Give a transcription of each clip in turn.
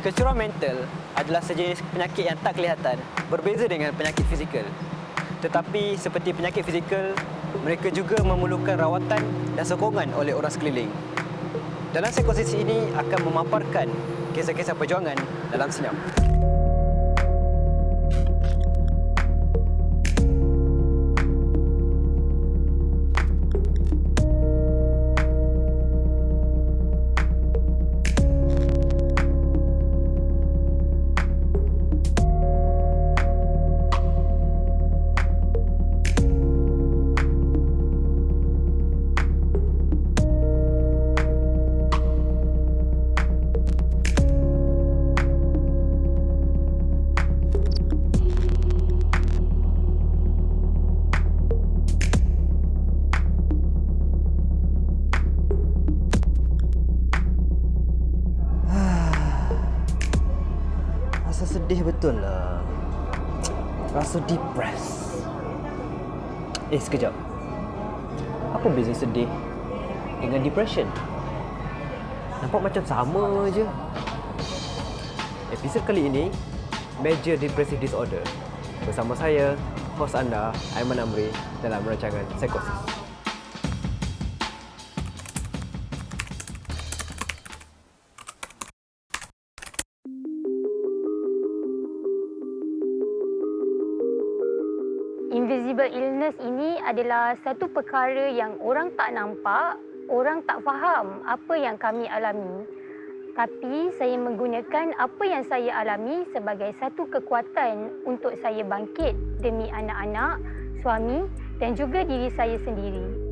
Kecurangan mental adalah sejenis penyakit yang tak kelihatan, berbeza dengan penyakit fizikal. Tetapi seperti penyakit fizikal, mereka juga memerlukan rawatan dan sokongan oleh orang sekeliling. Dalam psikosis ini akan memaparkan kisah-kisah perjuangan dalam senyap. Rasa sedih betul lah. Rasa depressed. Sekejap. Apa beza sedih dengan depression? Nampak macam sama je. Episod kali ini, Major Depressive Disorder. Bersama saya, hos anda, Aiman Amri, dalam rancangan Psikosis. Invisible illness ini adalah satu perkara yang orang tak nampak, orang tak faham apa yang kami alami. Tapi saya menggunakan apa yang saya alami sebagai satu kekuatan untuk saya bangkit demi anak-anak, suami dan juga diri saya sendiri.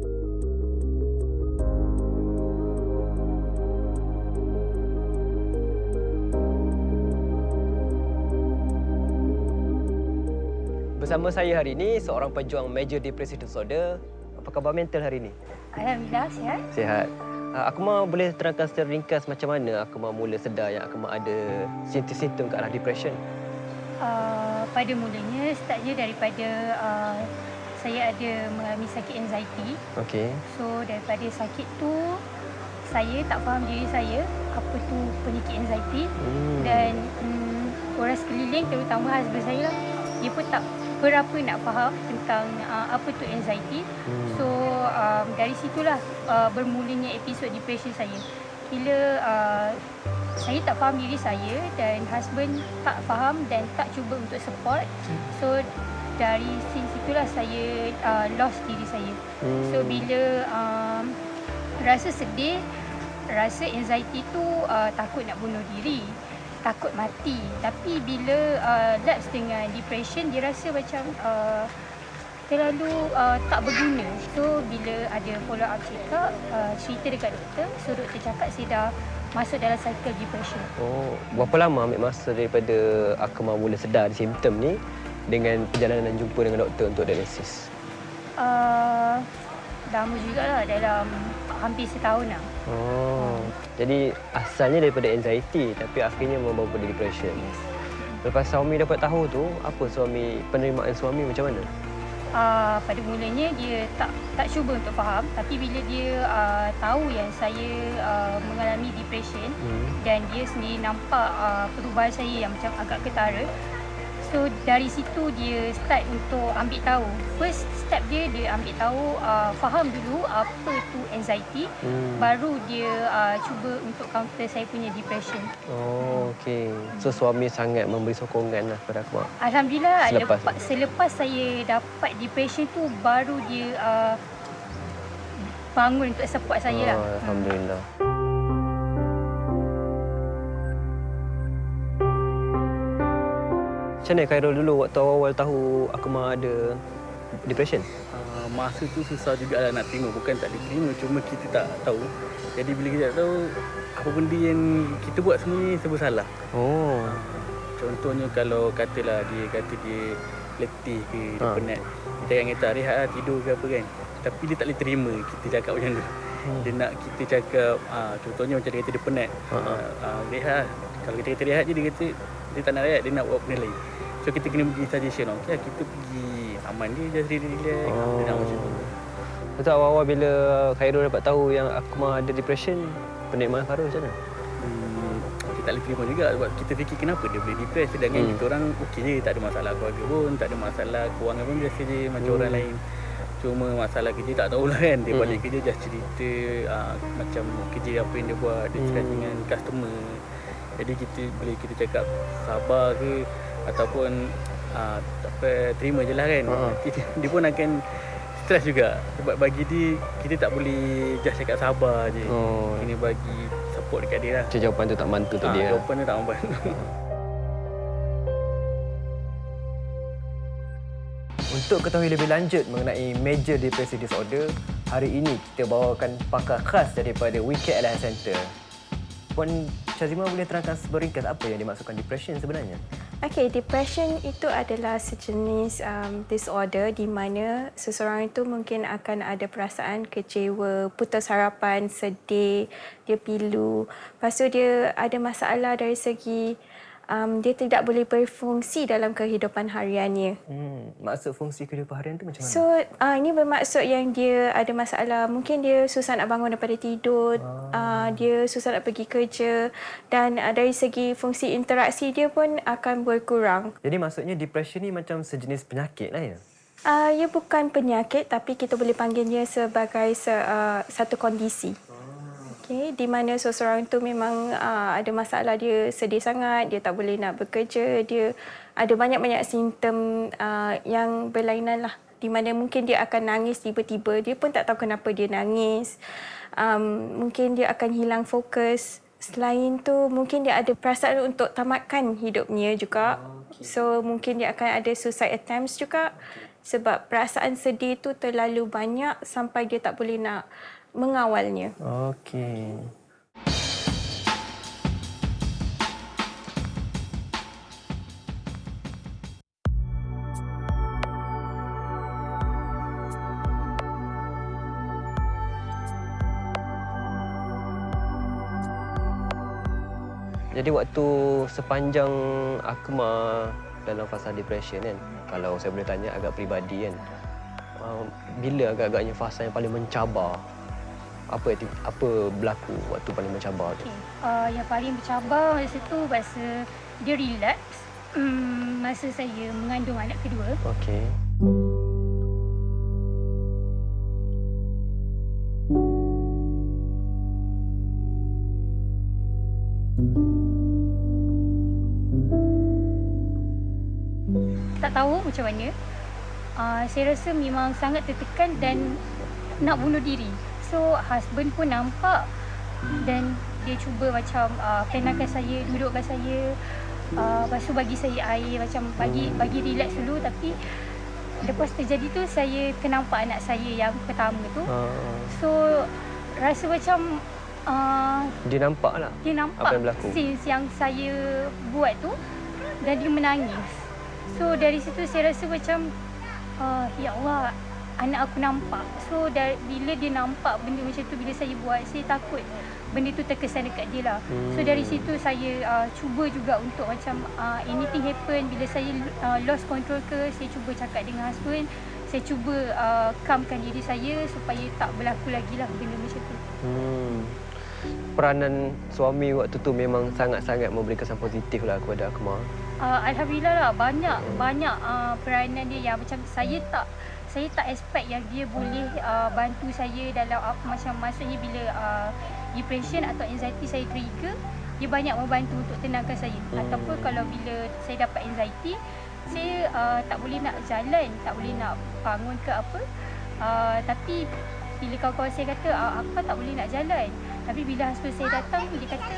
Bersama saya hari ini, seorang pejuang Major Depressive Disorder. Apa khabar mental hari ini? Alhamdulillah, sihat. Sihat. Akmal boleh terangkan secara ringkas macam mana Akmal mula sedar yang Akmal ada simptom-simptom ke arah depression? Pada mulanya, startnya daripada saya ada mengalami sakit anxiety. Okey. So, daripada sakit tu, saya tak faham diri saya apa tu penyakit anxiety. Dan orang sekeliling, terutama husband saya lah, dia pun tak berapa nak faham tentang apa tu anxiety. So dari situlah bermulanya episod depression saya. Bila saya tak faham diri saya dan husband tak faham dan tak cuba untuk support. So dari situlah saya lost diri saya. So bila rasa sedih, rasa anxiety tu takut nak bunuh diri, takut mati. Tapi bila lapse dengan depression, dia rasa macam terlalu tak berguna. So bila ada follow up check up, cerita dekat doktor, so doktor cakap saya dah masuk dalam cycle depression. Oh, berapa lama ambil masa daripada Akmal mula sedar simptom ni dengan perjalanan jumpa dengan doktor untuk diagnosis? Lama jugalah, dalam hampir setahun lah. Oh, jadi asalnya daripada anxiety tapi akhirnya membawa pada depression. Lepas suami dapat tahu tu, apa penerimaan suami macam mana? Pada mulanya dia tak cuba untuk faham, tapi bila dia tahu yang saya mengalami depression dan dia sendiri nampak perubahan saya yang macam agak ketara. So dari situ dia start untuk ambil tahu. First step dia ambil tahu, faham dulu apa tu anxiety, baru dia cuba untuk counter saya punya depression. Oh, okey. So suami sangat memberi sokongan lah kepada Akmal. Alhamdulillah, selepas saya dapat depression tu baru dia bangun untuk support saya lah. Alhamdulillah. Macam mana Khairul dulu waktu awal tahu Akmal ada depression? Masa tu susah jugalah nak terima. Bukan tak diterima, cuma kita tak tahu. Jadi bila kita tak tahu, apa benda yang kita buat semua ni serba salah. Oh. Contohnya kalau katalah dia kata dia letih ke, dia penat. Kita akan kata rehat lah, tidur ke apa kan. Tapi dia tak boleh terima kita cakap macam tu. Dia nak kita cakap, contohnya macam dia kata dia penat. Rehat. Kalau kita kata rehat je, dia kata dia tak nak rehat, dia nak buat benda lain. So kita kena bagi suggestion. Okey, kita pergi aman dia, just relax. Dia nak macam tu. Betul, awal-awal bila Khairul dapat tahu yang Akmal ada depression, penerimaan Khairul macam mana? tak boleh terima juga sebab kita fikir kenapa dia boleh depress sedangkan kita orang okey je, tak ada masalah keluarga pun, tak ada masalah kewangan pun biasa je macam orang lain. Cuma masalah kerja tak tahulah kan, dia balik kerja just cerita macam kerja apa yang dia buat, dia stress dengan customer. Jadi kita cakap sabar ke ataupun terima je lah kan. Nanti dia pun akan stres juga sebab bagi dia kita tak boleh just cakap sabar je. Kena bagi support dekat dia lah. Jawapan tu tak mantu untuk dia. Jawapan tu tak membantu. Untuk ketahui lebih lanjut mengenai Major Depressive Disorder, hari ini kita bawakan pakar khas daripada Wicked Alliance Center. Puan Syazima boleh terangkan seberingkas apa yang dimaksudkan depression sebenarnya? Okey, depression itu adalah sejenis disorder di mana seseorang itu mungkin akan ada perasaan kecewa, putus harapan, sedih, dia pilu. Lepas tu dia ada masalah dari segi dia tidak boleh berfungsi dalam kehidupan hariannya. Maksud fungsi kehidupan harian tu macam mana? So, ini bermaksud yang dia ada masalah. Mungkin dia susah nak bangun daripada tidur, dia susah nak pergi kerja dan dari segi fungsi interaksi dia pun akan berkurang. Jadi maksudnya depression ni macam sejenis penyakit lah ya? Ia bukan penyakit tapi kita boleh panggilnya sebagai satu kondisi. Okay, di mana seseorang tu memang ada masalah, dia sedih sangat, dia tak boleh nak bekerja, dia ada banyak-banyak simptom yang berlainan lah. Di mana mungkin dia akan nangis tiba-tiba, dia pun tak tahu kenapa dia nangis. Mungkin dia akan hilang fokus. Selain tu, mungkin dia ada perasaan untuk tamatkan hidupnya juga. So, mungkin dia akan ada suicide attempts juga. Sebab perasaan sedih tu terlalu banyak sampai dia tak boleh nak mengawalnya. Okey. Jadi waktu sepanjang Akmal dalam fasa depression kan, kalau saya boleh tanya agak peribadi kan, bila agak-agaknya fasa yang paling mencabar? Apa berlaku waktu paling mencabar tu? Yang paling mencabar masa tu masa dia relapse masa saya mengandung anak kedua. Okey. Tak tahu macam mana. Saya rasa memang sangat tertekan dan nak bunuh diri. So husband pun nampak dan dia cuba macam tenangkan saya, dudukkan saya, lepas tu bagi saya air, macam bagi relax dulu. Tapi lepas terjadi tu saya ternampak anak saya yang pertama tu. So rasa macam Dia nampak lah dia nampak apa yang berlaku. scenes yang saya buat tu dan dia menangis. So dari situ saya rasa macam ya Allah, anak aku nampak. So bila dia nampak benda macam tu, bila saya buat, saya takut benda tu terkesan dekat dia lah. So dari situ saya cuba juga untuk macam anything happen, bila saya lost control ke, saya cuba cakap dengan husband, saya cuba calmkan diri saya supaya tak berlaku lagi lah benda macam tu. Peranan suami waktu tu memang sangat-sangat memberi kesan positif lah kepada Akmal. Alhamdulillah lah, banyak peranan dia yang macam saya tak expect yang dia boleh bantu saya dalam macam maksudnya bila depression atau anxiety saya trigger, dia banyak membantu untuk tenangkan saya. Ataupun kalau bila saya dapat anxiety, saya tak boleh nak jalan, tak boleh nak bangun ke apa. Tapi bila kawan-kawan saya kata apa tak boleh nak jalan. Tapi bila husband saya datang, dia kata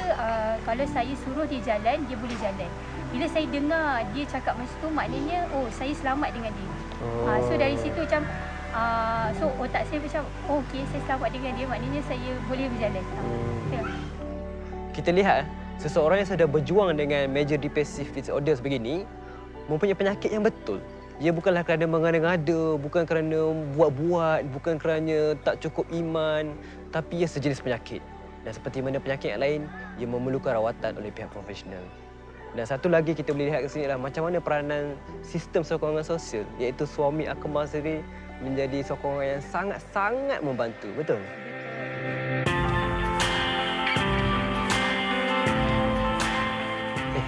kalau saya suruh dia jalan, dia boleh jalan. Bila saya dengar dia cakap macam tu, maknanya saya selamat dengan dia. So dari situ macam so otak saya macam okey, saya selamat dengan dia, maknanya saya boleh berjalan. Kita lihat seseorang yang sedang berjuang dengan Major Depressive Disorder sebegini mempunyai penyakit yang betul. Ia bukanlah kerana mengada-ngada, bukan kerana buat-buat, bukan kerana tak cukup iman, tapi ia sejenis penyakit. Dan seperti mana penyakit yang lain, ia memerlukan rawatan oleh pihak profesional. Dan satu lagi kita boleh lihat ke sini adalah macam mana peranan sistem sokongan sosial, iaitu suami Akmal sendiri menjadi sokongan yang sangat-sangat membantu. Betul?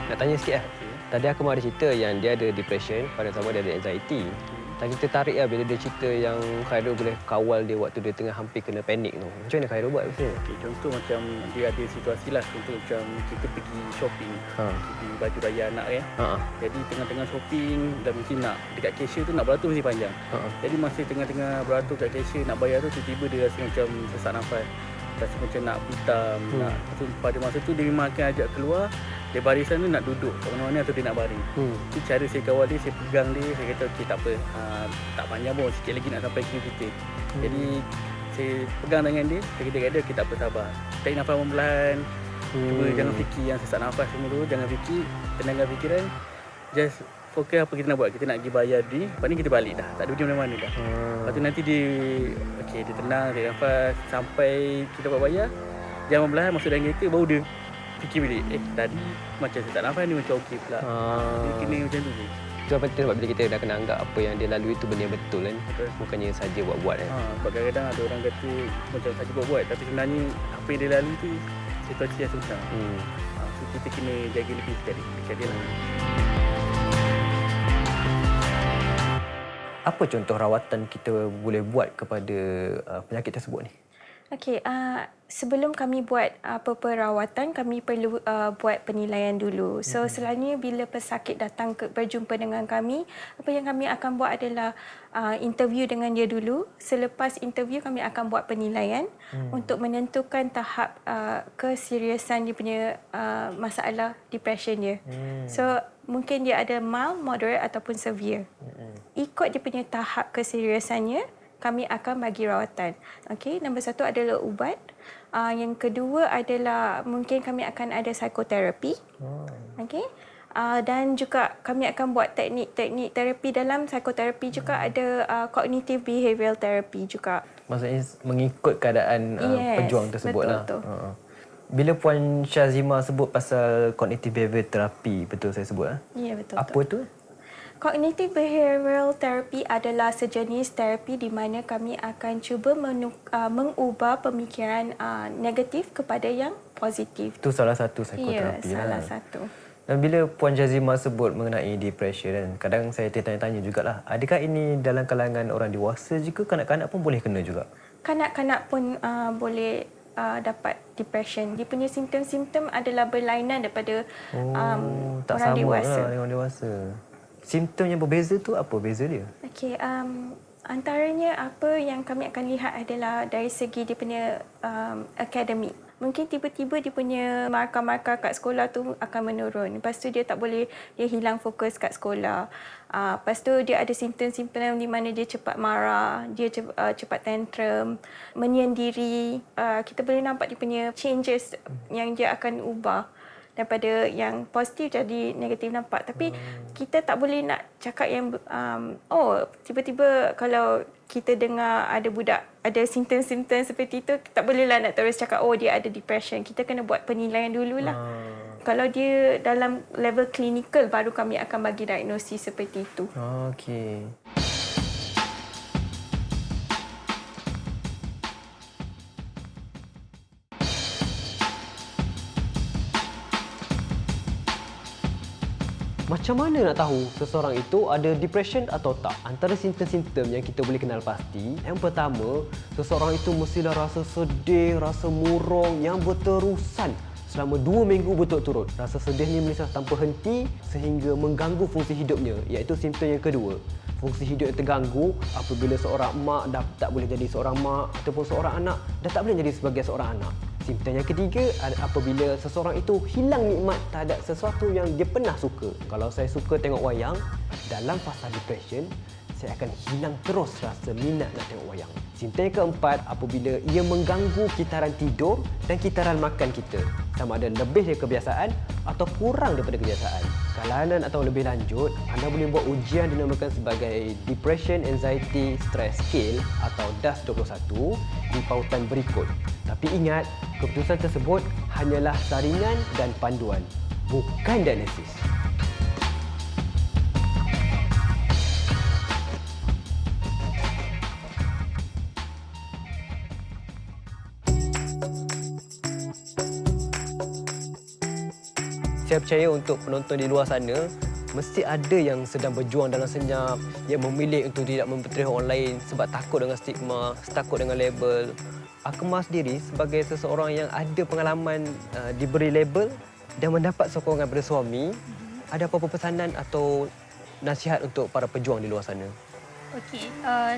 Nak tanya sikit lah. Tadi aku ada cerita yang dia ada depression, pada sama dia ada anxiety. Tadi tertarik lah bila dia cerita yang Khairul boleh kawal dia waktu dia tengah hampir kena panik tu. Macam mana Khairul buat tu? Okay, contoh macam dia ada situasi lah. Contoh macam kita pergi shopping. Pergi baju raya anak kan. Jadi tengah-tengah shopping dah mesti nak dekat cashier tu nak beratur mesti panjang. Jadi masa tengah-tengah beratur kat cashier nak bayar tu tiba-tiba dia rasa macam sesak nafas. Rasa macam nak pitam. Pada masa tu dia memang akan ajak keluar. Dia barisan tu nak duduk kat mana-mana atau dia nak baring. Itu cara saya kawal dia, saya pegang dia, saya kata okey tak apa, tak panjang pun, sikit lagi nak sampai queue kita. Jadi saya pegang tangan dia, saya kata kat dia, okey tak apa, sabar. Tarik nafas perlahan, cuba jangan fikir yang sesak nafas semua tu, jangan fikir, tenangkan fikiran. Just fokus apa kita nak buat, kita nak pergi bayar ni, lepas ni kita balik dah, tak ada pergi mana-mana dah. Lepas tu nanti dia, okey dia tenang, tarik nafas, sampai kita buat bayar, jangan perlahan masuk dalam kereta, baru dia fikir balik, tadi macam sesak nafas ni macam okey pula. Dia kena macam tu je. Itu apa penting sebab bila kita dah kena anggap apa yang dia lalui itu benda yang betul kan. Bukannya saja buat-buat kan. Sebab kadang-kadang ada orang kata macam saja buat-buat, tapi sebenarnya apa yang dia lalui tu situasi yang susah. So kita kena jaga lebih dekat dia lah. Apa contoh rawatan kita boleh buat kepada penyakit tersebut ni? Okey, sebelum kami buat apa-apa rawatan, kami perlu buat penilaian dulu. So, selalunya bila pesakit datang berjumpa dengan kami, apa yang kami akan buat adalah interview dengan dia dulu. Selepas interview, kami akan buat penilaian untuk menentukan tahap keseriusan dia punya masalah depression dia. So, mungkin dia ada mild, moderate ataupun severe. Ikut dia punya tahap keseriusannya, kami akan bagi rawatan. Okey, nombor satu adalah ubat. Yang kedua adalah mungkin kami akan ada psikoterapi. Okey. Dan juga kami akan buat teknik-teknik terapi. Dalam psikoterapi juga ada cognitive behavioral therapy juga. Maksudnya mengikut keadaan pejuang tersebut lah. Betul. Bila Puan Syazima sebut pasal cognitive behavioral therapy, betul saya sebut? Ya, betul. Apa tu? Cognitive behavioral therapy adalah sejenis terapi di mana kami akan cuba mengubah pemikiran negatif kepada yang positif. Itu salah satu psikoterapi. Ya, salah satu. Dan bila Puan Syazima sebut mengenai depression kan, kadang saya tertanya-tanya jugalah, adakah ini dalam kalangan orang dewasa juga, kanak-kanak pun boleh kena juga? Kanak-kanak pun boleh dapat depression. Dia punya simptom-simptom adalah berlainan daripada tak orang sama dewasa. Lah dengan orang dewasa. Simptom yang berbeza tu apa beza dia? Okey, antaranya apa yang kami akan lihat adalah dari segi dia punya akademik. Mungkin tiba-tiba dia punya markah-markah kat sekolah tu akan menurun. Lepas tu dia tak boleh, dia hilang fokus kat sekolah. Lepas tu dia ada simptom-simptom di mana dia cepat marah, dia cepat tantrum, menyendiri. Kita boleh nampak dia punya changes yang dia akan ubah daripada yang positif jadi negatif nampak. Tapi kita tak boleh nak cakap yang tiba-tiba kalau kita dengar ada budak ada simptom-simptom seperti itu, tak bolehlah nak terus cakap dia ada depression. Kita kena buat penilaian dululah. Kalau dia dalam level klinikal baru kami akan bagi diagnosis seperti itu. Okey. Macam mana nak tahu seseorang itu ada depression atau tak? Antara simptom-simptom yang kita boleh kenal pasti, yang pertama, seseorang itu mestilah rasa sedih, rasa murung yang berterusan selama 2 minggu berturut-turut. Rasa sedih ni melisah tanpa henti sehingga mengganggu fungsi hidupnya, iaitu simptom yang kedua. Fungsi hidup yang terganggu apabila seorang mak dah tak boleh jadi seorang mak ataupun seorang anak dah tak boleh jadi sebagai seorang anak. Simptom yang ketiga apabila seseorang itu hilang nikmat terhadap sesuatu yang dia pernah suka. Kalau saya suka tengok wayang, dalam fasa depression, saya akan hilang terus rasa minat nak tengok wayang. Simptom yang keempat apabila ia mengganggu kitaran tidur dan kitaran makan kita. Sama ada lebih dari kebiasaan atau kurang daripada kebiasaan. Kalahan atau lebih lanjut, anda boleh buat ujian dinamakan sebagai Depression Anxiety Stress Scale atau DAS-21 di pautan berikut. Tapi ingat, keputusan tersebut hanyalah saringan dan panduan, bukan diagnosis. saya percaya untuk penonton di luar sana, mesti ada yang sedang berjuang dalam senyap, yang memilih untuk tidak memperterih orang lain sebab takut dengan stigma, takut dengan label. Akmal sendiri sebagai seseorang yang ada pengalaman diberi label dan mendapat sokongan daripada suami, ada apa-apa pesanan atau nasihat untuk para pejuang di luar sana? Okey,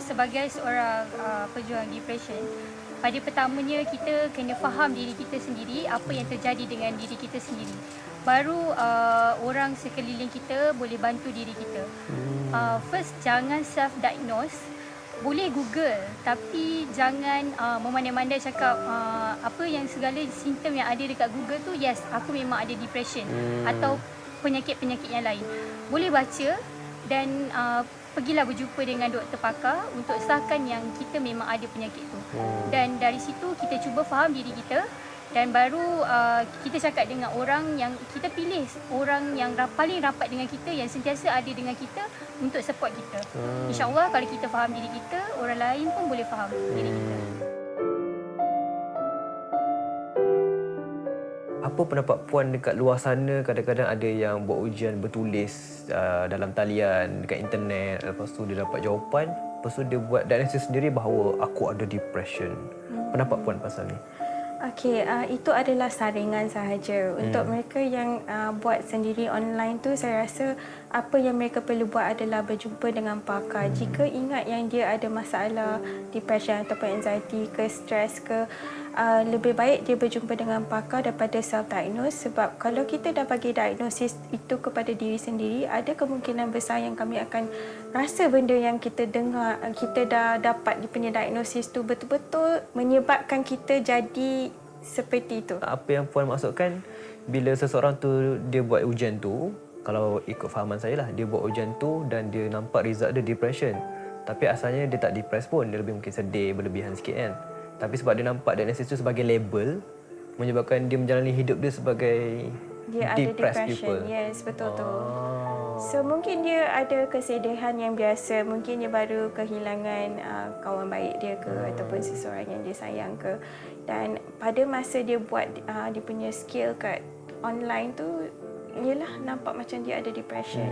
sebagai seorang pejuang depression, pada pertamanya kita kena faham diri kita sendiri, apa yang terjadi dengan diri kita sendiri. Baru orang sekeliling kita boleh bantu diri kita. First, jangan self-diagnose. Boleh Google, tapi jangan memandai-mandai cakap apa yang segala simptom yang ada dekat Google tu, yes, aku memang ada depression atau penyakit-penyakit yang lain. Boleh baca dan pergilah berjumpa dengan doktor pakar untuk sahkan yang kita memang ada penyakit tu. Dan dari situ kita cuba faham diri kita dan baru kita cakap dengan orang yang kita pilih, orang yang paling rapat dengan kita, yang sentiasa ada dengan kita untuk support kita. InsyaAllah kalau kita faham diri kita, orang lain pun boleh faham diri kita. Apa pendapat Puan dekat luar sana? Kadang-kadang ada yang buat ujian bertulis dalam talian, dekat internet. Lepas tu dia dapat jawapan. Lepas tu dia buat diagnosis sendiri bahawa aku ada depression. Pendapat Puan pasal ni? Okey, itu adalah saringan sahaja. Untuk mereka yang buat sendiri online tu, saya rasa apa yang mereka perlu buat adalah berjumpa dengan pakar. Jika ingat yang dia ada masalah depression ataupun anxiety ke stres ke, lebih baik dia berjumpa dengan pakar daripada self-diagnose. Sebab kalau kita dah bagi diagnosis itu kepada diri sendiri, ada kemungkinan besar yang kami akan rasa benda yang kita dengar, kita dah dapat dia punya diagnosis tu betul-betul menyebabkan kita jadi seperti itu. Apa yang Puan maksudkan, bila seseorang tu dia buat ujian tu, kalau ikut fahaman saya lah, dia buat ujian tu dan dia nampak result dia depression. Tapi asalnya dia tak depress pun, dia lebih mungkin sedih, berlebihan sikit kan. Tapi sebab dia nampak diagnosis tu sebagai label, menyebabkan dia menjalani hidup dia sebagai dia ada depressed depression. people. Yes, betul tu. So mungkin dia ada kesedihan yang biasa, mungkin dia baru kehilangan kawan baik dia ke ataupun seseorang yang dia sayang ke. Dan pada masa dia buat dia punya skill kat online tu, ialah nampak macam dia ada depression.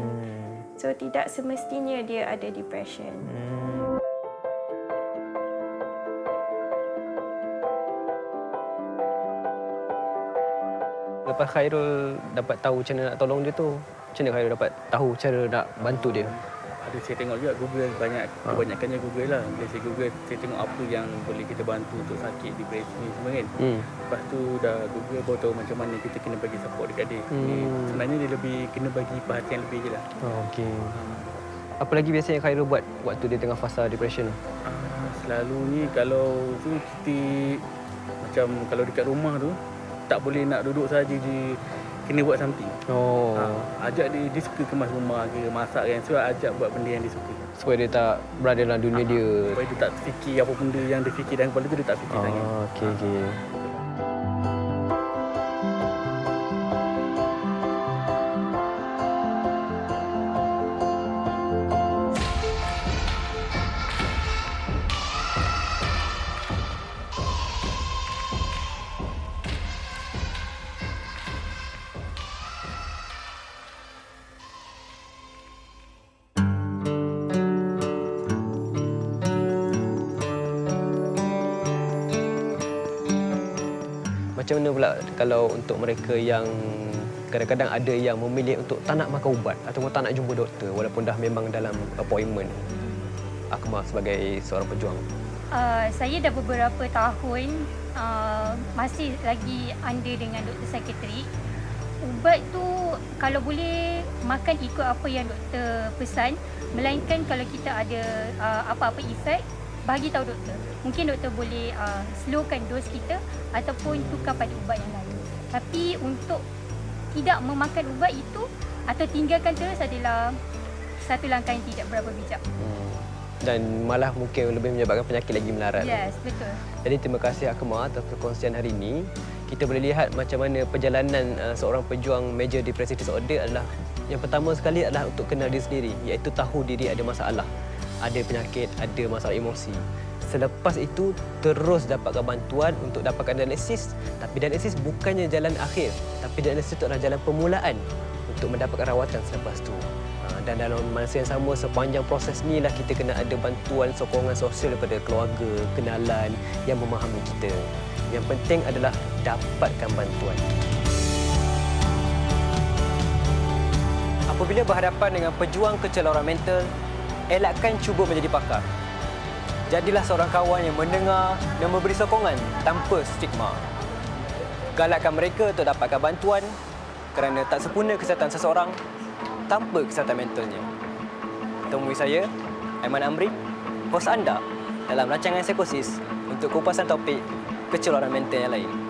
So tidak semestinya dia ada depression. Lepas Khairul dapat tahu macam mana nak tolong dia tu, macam mana Khairul dapat tahu cara nak bantu dia? Ada saya tengok juga Google, kebanyakannya Google lah. Bila saya Google, saya tengok apa yang boleh kita bantu untuk sakit depresi ni semua kan. Lepas tu dah Google baru tahu macam mana kita kena bagi support dekat dia. Sebenarnya dia lebih kena bagi perhatian lebih je lah. Okey. Apa lagi biasanya Khairul buat waktu dia tengah fasa depression? Selalunya kalau tu kita macam kalau dekat rumah tu tak boleh nak duduk saja je, kena buat something. Ajak dia suka kemas rumah ke, masak kan. So ajak buat benda yang dia suka. Supaya dia tak berada dalam dunia dia. Supaya dia tak fikir apa benda yang dia fikir dalam kepala tu, dia tak fikir sangat. Okey. Macam mana pula kalau untuk mereka yang kadang-kadang ada yang memilih untuk tak nak makan ubat ataupun tak nak jumpa doktor walaupun dah memang dalam appointment? Akmal sebagai seorang pejuang. Saya dah beberapa tahun masih lagi under dengan doktor psikiatrik. Ubat tu kalau boleh makan ikut apa yang doktor pesan, melainkan kalau kita ada apa-apa efek, bagi tahu doktor. Mungkin doktor boleh slowkan dos kita ataupun tukar pada ubat yang lain. Tapi untuk tidak memakan ubat itu atau tinggalkan terus adalah satu langkah yang tidak berapa bijak. Dan malah mungkin lebih menyebabkan penyakit lagi melarat. Yes, betul. Jadi terima kasih Akmal atas perkongsian hari ini. Kita boleh lihat macam mana perjalanan seorang pejuang major depressive disorder adalah yang pertama sekali adalah untuk kenal diri sendiri, iaitu tahu diri ada masalah, ada penyakit, ada masalah emosi. Selepas itu terus dapatkan bantuan untuk dapatkan dialisis. Tapi dialisis bukannya jalan akhir, tapi dialisis itu adalah jalan permulaan untuk mendapatkan rawatan selepas itu. Dan dalam masa yang sama, sepanjang proses ni lah kita kena ada bantuan sokongan sosial daripada keluarga, kenalan yang memahami kita. Yang penting adalah dapatkan bantuan. Apabila berhadapan dengan pejuang kecelakaan mental, elakkan cuba menjadi pakar. Jadilah seorang kawan yang mendengar dan memberi sokongan tanpa stigma. Galakkan mereka untuk dapatkan bantuan kerana tak sempurna kesihatan seseorang tanpa kesihatan mentalnya. Temui saya, Aiman Amri, hos anda dalam rancangan Psikosis untuk kupasan topik kecelakaan mental yang lain.